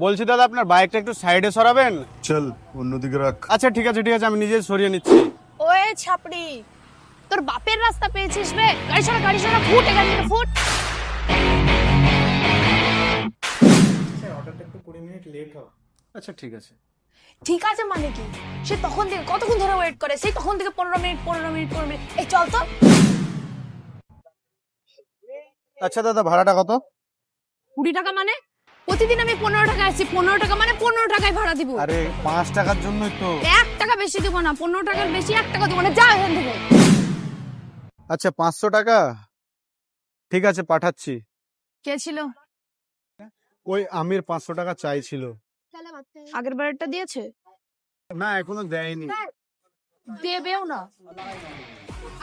বলছি দাদা আপনার বাইকটা একটু সাইডে সরাবেন। চল অন্যদিকে রাখ। আচ্ছা ঠিক আছে আমি নিজে সরিয়ে নিচ্ছি। ওয়ে ছাপড়ি, তোর বাপের রাস্তা পেয়েছিস বে? গাড়ি ছাড়া ফুট এখান থেকে ফুট। অর্ডারটা একটু 20 মিনিট লেট হবে। আচ্ছা ঠিক আছে। ঠিক আছে মানে কি? সে তখন থেকে কতক্ষণ ধরে ওয়েট করে, সেই তখন থেকে 15 মিনিট। এই চল তো। আচ্ছা দাদা ভাড়াটা কত? 20 টাকা মানে? প্রতিদিন আমি 15 টাকা আসছি, 15 টাকা মানে 15 টাকায় ভাড়া দিব। আরে 5 টাকার জন্যই তো। 1 টাকা বেশি দিব না, 15 টাকার বেশি 1 টাকা দিব না, যা এখান থেকে। আচ্ছা 500 টাকা ঠিক আছে পাঠাচ্ছি। কে ছিল? ওই আমির 500 টাকা চাইছিল। আগের বারেরটা দিয়েছে? না এখনো দেয়নি। দেবেও না।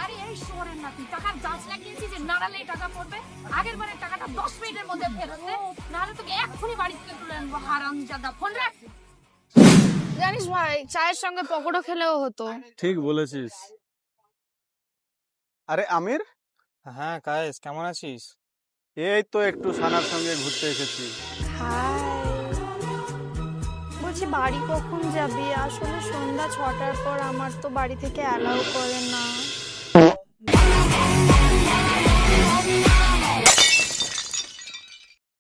আরে এই শহরের নাকি টাকার জাজ লাগিয়েছি যে নাড়ালে টাকা পড়বে। আগের বারের টাকাটা 10 মিনিটের মধ্যে ফেরত দে, নাহলে তোকে এক্ষুনি বাড়ি থেকে তুলে আনবো হারামজাদা। ফোন রাখ। জানিস ভাই, চায়ের সঙ্গে পকোড়া খেলেও হতো। ঠিক বলেছিস। আরে আমির, হ্যাঁ কায়েস, কেমন আছিস? এই তো একটু সানার সঙ্গে ঘুরতে এসেছি। বলছি বাড়ি কখন যাবি? আসলে সন্ধ্যা 6টার পর আমার তো বাড়ি থেকে অ্যালাউ করে না।